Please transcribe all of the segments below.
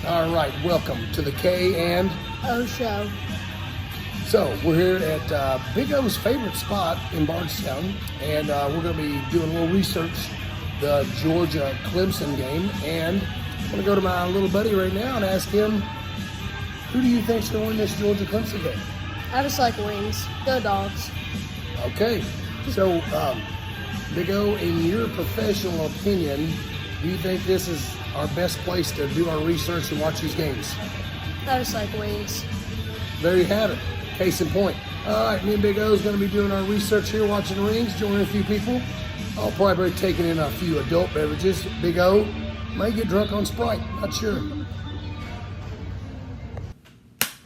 All right, welcome to the K and O Show. so we're here at Big O's favorite spot in Bardstown, and we're going to be doing a little research, the Georgia Clemson game, and I'm going to go to my little buddy right now and ask him, who do you think's going to win this Georgia Clemson game? I just like wings. Go Dogs. Okay, so Big O, in your professional opinion, do you think this is our best place to do our research and watch these games? I just like wings. There you have it. Case in point. All right, me and Big O is going to be doing our research here, watching rings, joining a few people. I'll probably be taking in a few adult beverages. Big O may get drunk on Sprite. Not sure.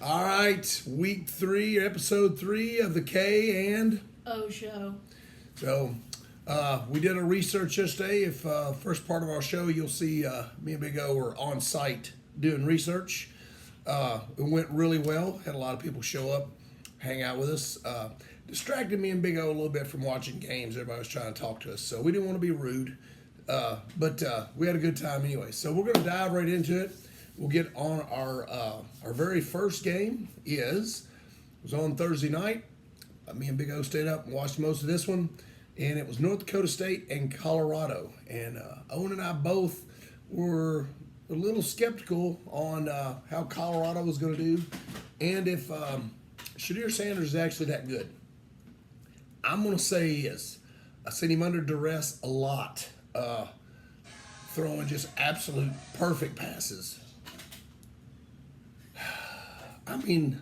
All right, week 3, episode 3 of the K and O Show. So we did a research yesterday. If first part of our show, you'll see me and Big O were on site doing research. It went really well. Had a lot of people show up, hang out with us. Distracted me and Big O a little bit from watching games. Everybody was trying to talk to us, so we didn't want to be rude. But we had a good time anyway. So we're going to dive right into it. We'll get on our very first game. It was on Thursday night. Me and Big O stayed up and watched most of this one. And it was North Dakota State and Colorado. And Owen and I both were a little skeptical on how Colorado was going to do and if Shedeur Sanders is actually that good. I'm going to say he is. I seen him under duress a lot, throwing just absolute perfect passes. I mean,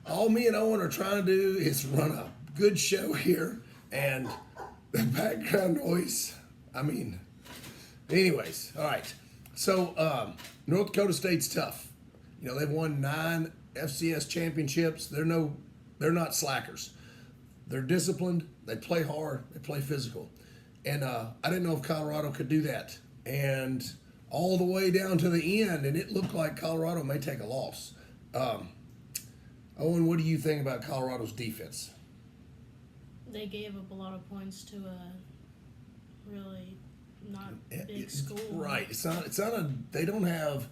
all me and Owen are trying to do is run a good show here, and the background noise, I mean, anyways, all right. So, North Dakota State's tough. You know, they've won 9 FCS championships. They're not slackers. They're disciplined. They play hard. They play physical. And I didn't know if Colorado could do that. And all the way down to the end, and it looked like Colorado may take a loss. Owen, what do you think about Colorado's defense? They gave up a lot of points to a really not big school. Right. It's not they don't have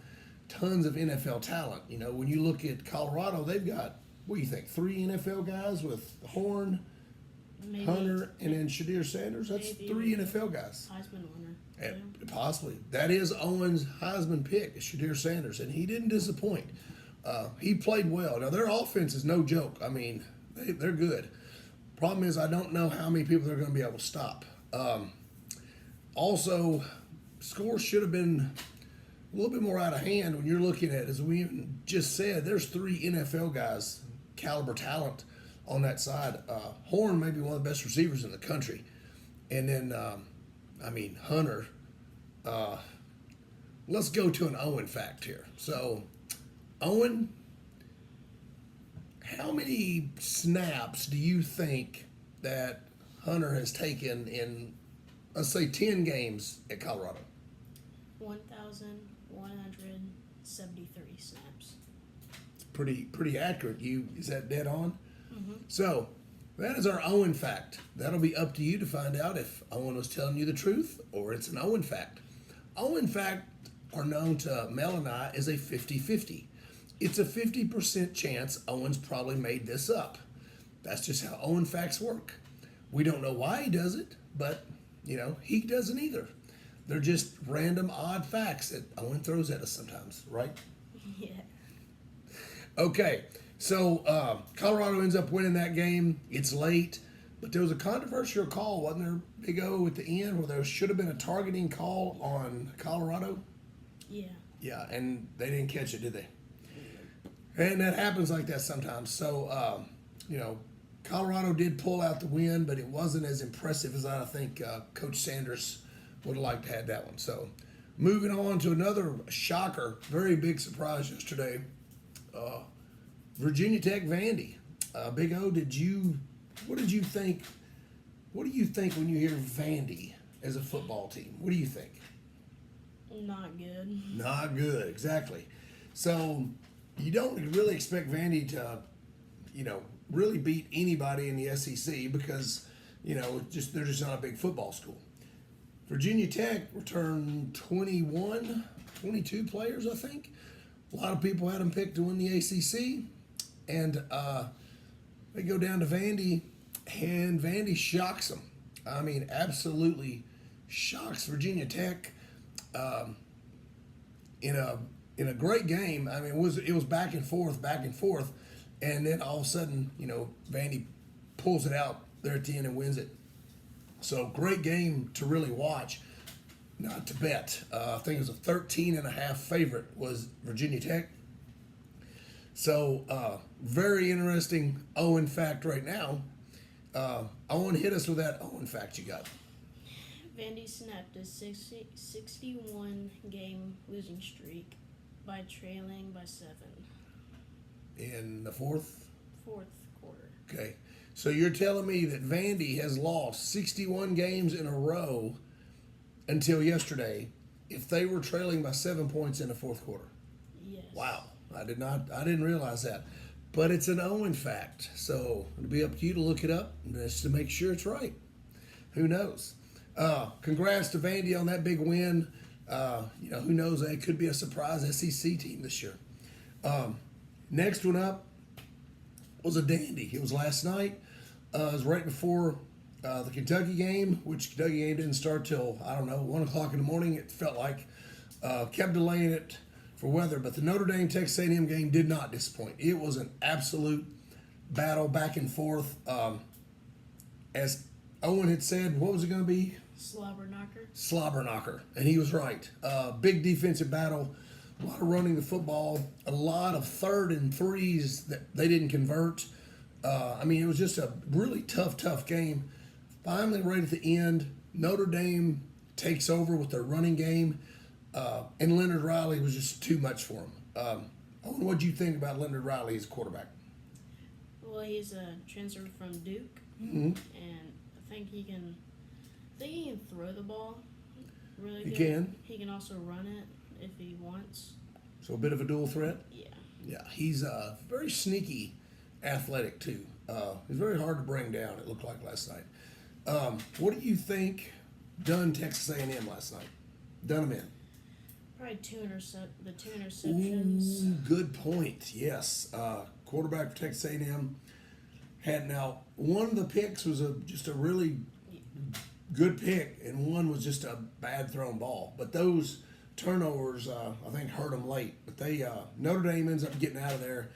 tons of NFL talent. You know, when you look at Colorado, they've got, what do you think, 3 NFL guys with Horn, Maybe, Hunter, and then Shedeur Sanders? That's 3 NFL guys. Heisman winner. And possibly. That is Owen's Heisman pick, Shedeur Sanders, and he didn't disappoint. He played well. Now, their offense is no joke. I mean, they're good. Problem is, I don't know how many people they're going to be able to stop. Also, scores should have been a little bit more out of hand when you're looking at, as we just said, there's 3 NFL guys, caliber talent on that side. Horn may be one of the best receivers in the country. And then, Hunter. Let's go to an Owen fact here. So, Owen, how many snaps do you think that Hunter has taken in, let's say, 10 games at Colorado? 1,173 snaps. It's pretty accurate. Is that dead on? Mm-hmm. So that is our Owen fact. That'll be up to you to find out if Owen was telling you the truth or it's an Owen fact. Owen fact are known to Mel and I as a 50-50. It's a 50% chance Owen's probably made this up. That's just how Owen facts work. We don't know why he does it, but, he doesn't either. They're just random, odd facts that Owen throws at us sometimes, right? Yeah. Okay, so Colorado ends up winning that game. It's late, but there was a controversial call, wasn't there, Big O, at the end, where there should have been a targeting call on Colorado? Yeah. Yeah, and they didn't catch it, did they? And that happens like that sometimes. So, Colorado did pull out the win, but it wasn't as impressive as I think Coach Sanders would have liked to have that one. So, moving on to another shocker, very big surprise yesterday. Virginia Tech Vandy. Big O, what did you think? What do you think when you hear Vandy as a football team? What do you think? Not good. Not good, exactly. So, you don't really expect Vandy to, really beat anybody in the SEC because, they're just not a big football school. Virginia Tech returned 22 players, I think. A lot of people had them picked to win the ACC, and they go down to Vandy, and Vandy shocks them. I mean, absolutely shocks Virginia Tech in a great game. I mean, it was back and forth, and then all of a sudden, Vandy pulls it out there at the end and wins it. So great game to really watch, not to bet. I think it was a 13.5 favorite was Virginia Tech. So very interesting Owen fact right now. Owen, hit us with that Owen fact you got. Vandy snapped a 61 game losing streak by trailing by 7. In the fourth quarter. Okay. So you're telling me that Vandy has lost 61 games in a row until yesterday if they were trailing by 7 points in the fourth quarter. Yes. Wow. I didn't realize that. But it's an Owen fact. So it'll be up to you to look it up just to make sure it's right. Who knows? Congrats to Vandy on that big win. Who knows? It could be a surprise SEC team this year. Next one up was a dandy. It was last night. It was right before the Kentucky game, which Kentucky game didn't start till, 1 o'clock in the morning. It felt like kept delaying it for weather. But the Notre Dame Texas A&M game did not disappoint. It was an absolute battle back and forth. As Owen had said, what was it going to be? Slobber knocker. And he was right. Big defensive battle. A lot of running the football, a lot of 3rd and 3s that they didn't convert. It was just a really tough game. Finally, right at the end, Notre Dame takes over with their running game, and Leonard Riley was just too much for him. What do you think about Leonard Riley as quarterback? Well, he's a transfer from Duke, Mm-hmm. and I think he can throw the ball really good. He can. He can also run it if he wants. So a bit of a dual threat? Yeah. Yeah, he's very sneaky athletic, too. He's very hard to bring down, it looked like last night. What do you think done Texas A&M last night? Done them in? Probably the two interceptions. Ooh, good point, yes. Quarterback for Texas A&M had now, one of the picks was just a really good pick, and one was just a bad thrown ball. But those turnovers, I think, hurt them late. But Notre Dame ends up getting out of there.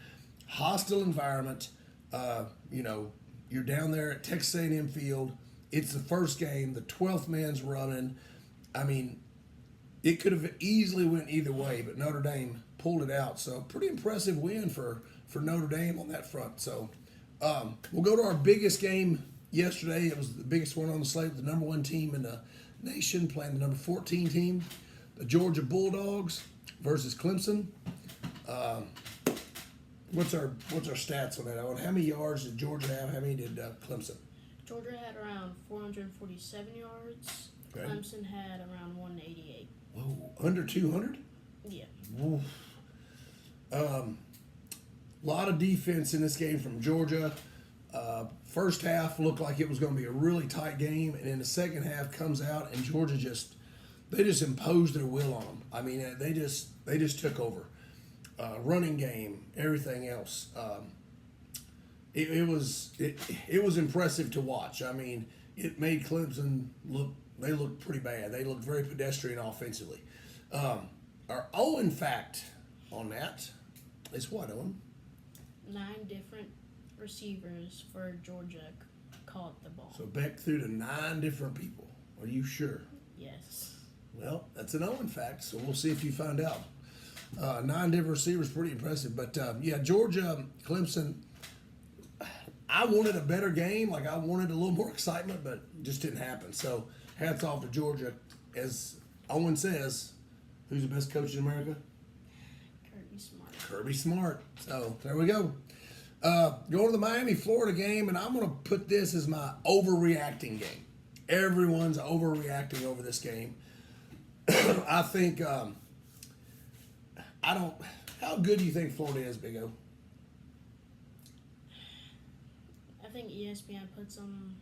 Hostile environment. You're down there at Texas A&M Field. It's the first game. The 12th man's running. It could have easily went either way, but Notre Dame pulled it out. So pretty impressive win for Notre Dame on that front. So we'll go to our biggest game yesterday. It was the biggest one on the slate. The number 1 team in the nation playing the number 14 team. The Georgia Bulldogs versus Clemson. What's our stats on that, Owen? How many yards did Georgia have? How many did Clemson? Georgia had around 447 yards. Okay. Clemson had around 188. Whoa, under 200? Yeah. Lot of defense in this game from Georgia. First half looked like it was going to be a really tight game, and in the second half comes out and Georgia just imposed their will on them. They just took over. Running game, everything else. It was impressive to watch. It made Clemson look pretty bad. They looked very pedestrian offensively. Our Owen fact on that is what, Owen? 9 different receivers for Georgia caught the ball. So Beck threw to 9 different people. Are you sure? Yes. Well, that's an Owen fact, so we'll see if you find out. 9 different receivers, pretty impressive. But, Georgia, Clemson, I wanted a better game. I wanted a little more excitement, but it just didn't happen. So, hats off to Georgia. As Owen says, who's the best coach in America? Kirby Smart. So, there we go. Going to the Miami-Florida game, and I'm going to put this as my overreacting game. Everyone's overreacting over this game. I think, how good do you think Florida is, Big O? I think ESPN puts them,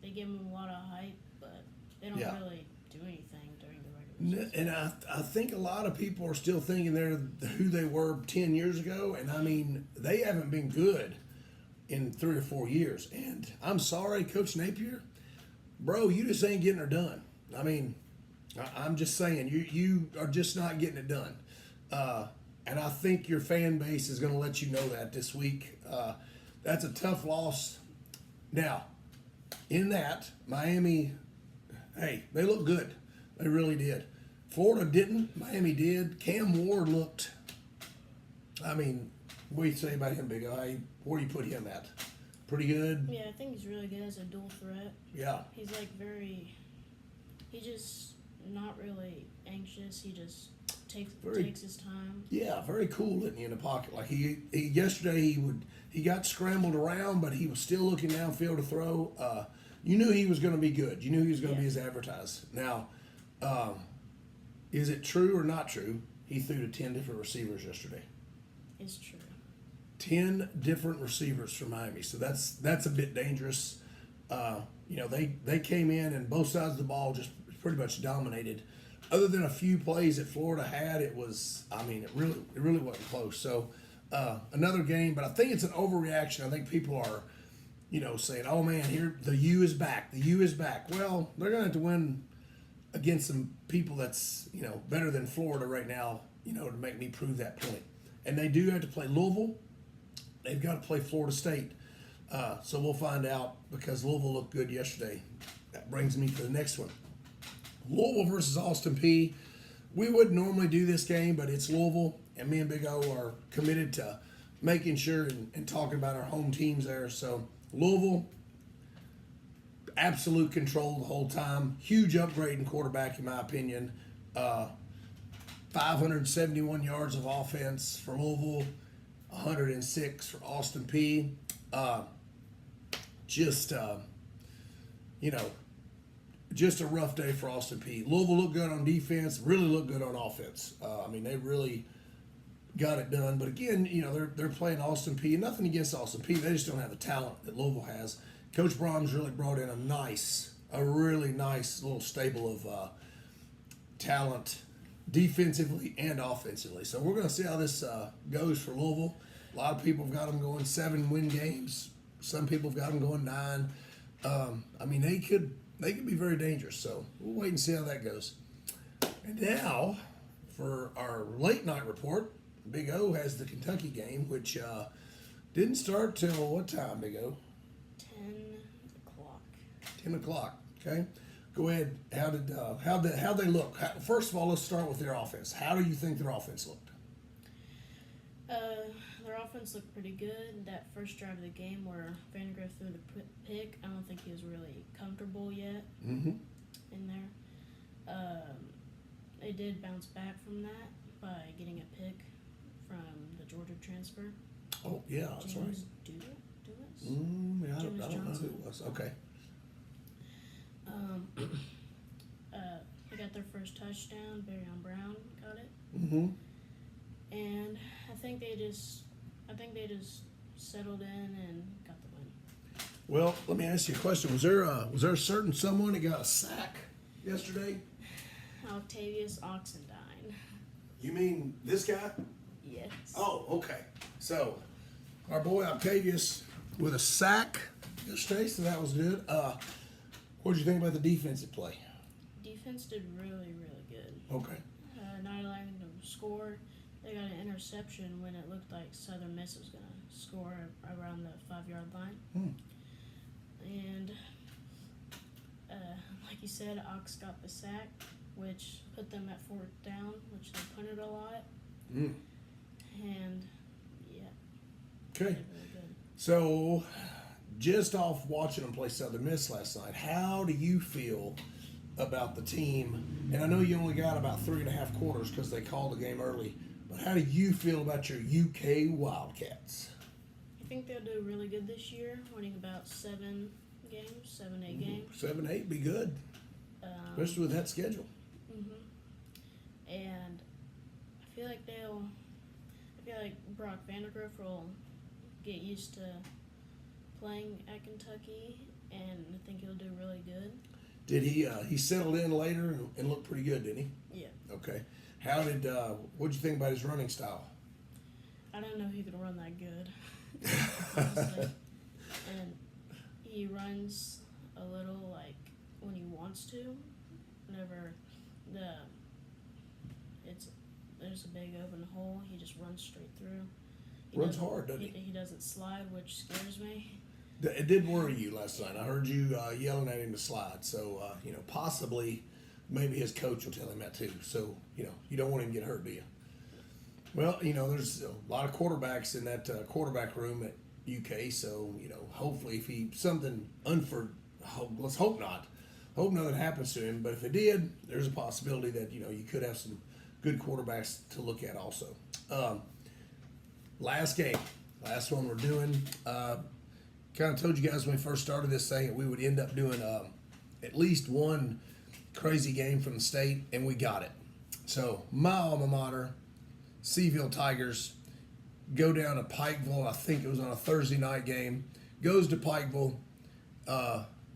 they give them a lot of hype, but they don't really do anything during the regular And I think a lot of people are still thinking they're who they were 10 years ago. And I mean, they haven't been good in 3 or 4 years. And I'm sorry, Coach Napier, bro, you just ain't getting her done. I mean, I'm just saying, you are just not getting it done. And I think your fan base is going to let you know that this week. That's a tough loss. Now, in that, Miami, hey, they look good. They really did. Florida didn't. Miami did. Cam Ward looked, I mean, what do you say about him, Big O? Where do you put him at? Pretty good? Yeah, I think he's really good as a dual threat. Yeah. He's like he just not really anxious. He just takes his time. Yeah, very cool, isn't he, in the pocket? Like he yesterday he got scrambled around, but he was still looking downfield to throw. You knew he was going to be good. You knew he was going to be as advertised. Now, is it true or not true? He threw to 10 different receivers yesterday. It's true. 10 different receivers for Miami, so that's a bit dangerous. They came in and both sides of the ball just pretty much dominated. Other than a few plays that Florida had, it really wasn't close. So another game, but I think it's an overreaction. I think people are, saying, "Oh man, here the U is back. The U is back." Well, they're going to have to win against some people that's better than Florida right now, to make me prove that point. And they do have to play Louisville. They've got to play Florida State. So we'll find out because Louisville looked good yesterday. That brings me to the next one. Louisville versus Austin Peay. We wouldn't normally do this game, but it's Louisville, and me and Big O are committed to making sure and talking about our home teams there. So Louisville, absolute control the whole time. Huge upgrade in quarterback, in my opinion. 571 yards of offense for Louisville, 106 for Austin Peay. Just a rough day for Austin Peay. Louisville looked good on defense, really looked good on offense. They really got it done. But again, they're playing Austin Peay. Nothing against Austin Peay. They just don't have the talent that Louisville has. Coach Brahms really brought in a really nice little stable of talent defensively and offensively. So we're going to see how this goes for Louisville. A lot of people have got them going 7-win games. Some people have got them going 9. They could be very dangerous. So we'll wait and see how that goes. And now for our late night report, Big O has the Kentucky game, which didn't start till what time, Big O? 10 o'clock. 10 o'clock. Okay. Go ahead. How they look? First of all, let's start with their offense. How do you think their offense looked? Their offense looked pretty good. That first drive of the game where Vandegrift threw the pick, I don't think he was really comfortable yet in there. They did bounce back from that by getting a pick from the Georgia transfer. Oh, yeah, that's right. James Dumas? I don't know who it was. Okay. They got their first touchdown. Barryon Brown got it. Mm-hmm. And I think they just settled in and got the win. Well, let me ask you a question. Was there a certain someone that got a sack yesterday? Octavius Oxendine. You mean this guy? Yes. Oh, okay. So, our boy Octavius with a sack yesterday, so that was good. What did you think about the defensive play? Defense did really, really good. Okay. Not allowing them to score. They got an interception when it looked like Southern Miss was going to score around the 5-yard line. And like you said, Ox got the sack, which put them at 4th down, which they punted a lot. And, yeah. Okay. Really good. So, just off watching them play Southern Miss last night, how do you feel about the team? And I know you only got about 3.5 quarters because they called the game early, but how do you feel about your UK Wildcats? I think they'll do really good this year, winning about 7 games, 7-8 games. 7-8 be good, especially with that schedule. And I feel like Brock Vandegrift will get used to playing at Kentucky, and I think he'll do really good. Did he settled in later and looked pretty good, didn't he? Yeah. Okay. How did what'd you think about his running style? I don't know he could run that good, honestly. And he runs a little like when he wants to. Whenever there's a big open hole, he just runs straight through. Runs hard, doesn't he? He doesn't slide, which scares me. It did worry you last night. I heard you yelling at him to slide. So possibly, maybe his coach will tell him that too. So you don't want him to get hurt, do you? Well, there's a lot of quarterbacks in that quarterback room at UK. So hopefully, if he something let's hope not. Hope nothing happens to him. But if it did, there's a possibility that you could have some good quarterbacks to look at also. Last one we're doing. Kind of told you guys when we first started this thing that we would end up doing at least one crazy game from the state, and we got it. So my alma mater, Seaville Tigers, go down to Pikeville. I think it was on a Thursday night game. Goes to Pikeville,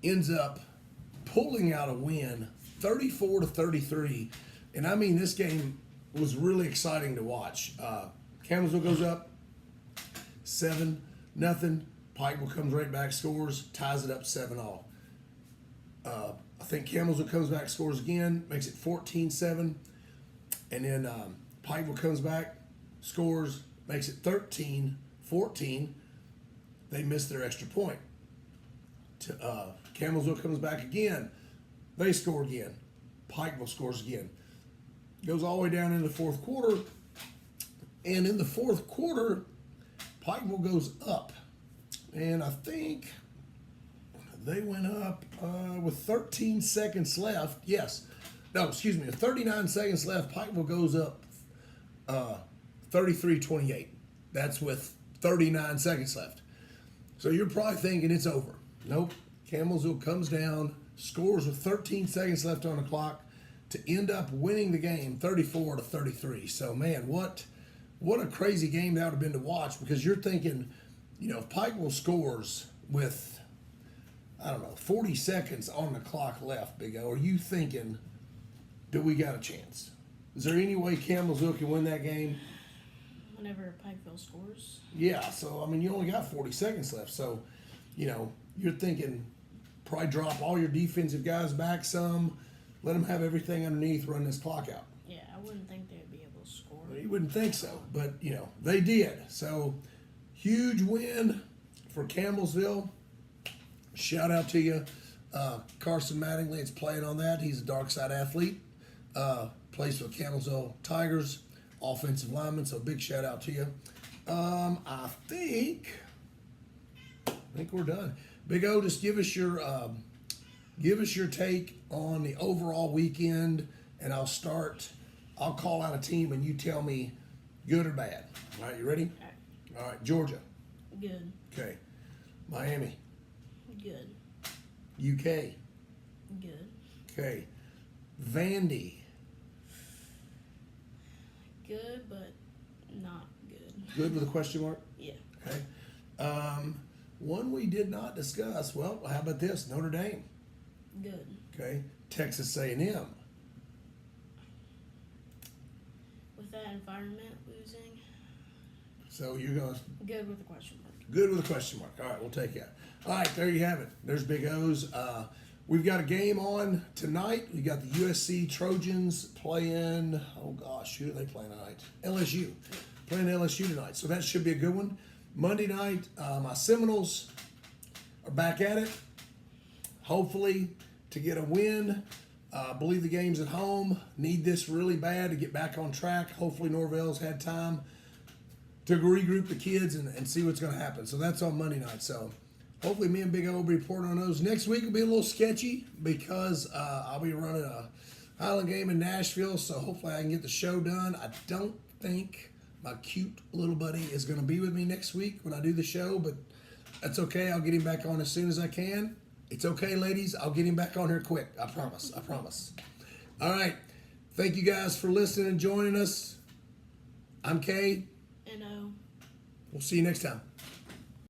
ends up pulling out a win, 34-33, and I mean this game was really exciting to watch. Campbellsville goes up 7-0. Pikeville comes right back, scores, ties it up 7-all. I think Campbellsville comes back, scores again, makes it 14-7, and then Pikeville comes back, scores, makes it 13-14. They miss their extra point. Campbellsville comes back again. They score again. Pikeville scores again. Goes all the way down into the fourth quarter. And in the fourth quarter, Pikeville goes up. And I think they went up with 13 seconds left. Yes. No, excuse me. With 39 seconds left, Pikeville goes up 33-28. That's with 39 seconds left. So you're probably thinking it's over. Nope. Campbellsville comes down, scores with 13 seconds left on the clock to end up winning the game 34-33. So, man, what a crazy game that would have been to watch, because you're thinking, if Pikeville scores with, 40 seconds on the clock left, Big O, are you thinking, do we got a chance? Is there any way Campbellsville can win that game? Whenever Pikeville scores? Yeah, so, you only got 40 seconds left. So, you're thinking probably drop all your defensive guys back some, let them have everything underneath, run this clock out. Yeah, I wouldn't think they'd be able to score. Well, you wouldn't think so, but, they did. So, huge win for Campbellsville. Shout out to you. Carson Mattingly is playing on that. He's a dark side athlete. Plays for Campbellsville Tigers, offensive lineman, so big shout out to you. I think we're done. Big O, just give us your take on the overall weekend, and I'll call out a team and you tell me good or bad. All right, you ready? All right, Georgia. Good. Okay. Miami. Good. UK. Good. Okay. Vandy. Good, but not good. Good with a question mark? Yeah. Okay. One we did not discuss. Well, how about this? Notre Dame. Good. Okay. Texas A&M. With that environment losing. So you're going to... Good with a question mark. Good with a question mark. All right, we'll take that. All right, there you have it. There's Big O's. We've got a game on tonight. We got the USC Trojans playing, oh gosh, who are they playing tonight? LSU. Playing LSU tonight. So that should be a good one. Monday night, my Seminoles are back at it. Hopefully to get a win. I believe the game's at home. Need this really bad to get back on track. Hopefully Norvell's had time to regroup the kids and see what's going to happen. So that's on Monday night. So hopefully me and Big O will be reporting on those. Next week will be a little sketchy because I'll be running a Highland game in Nashville. So hopefully I can get the show done. I don't think my cute little buddy is going to be with me next week when I do the show, but that's okay. I'll get him back on as soon as I can. It's okay, ladies. I'll get him back on here quick. I promise. I promise. All right. Thank you guys for listening and joining us. I'm Kay. And We'll see you next time.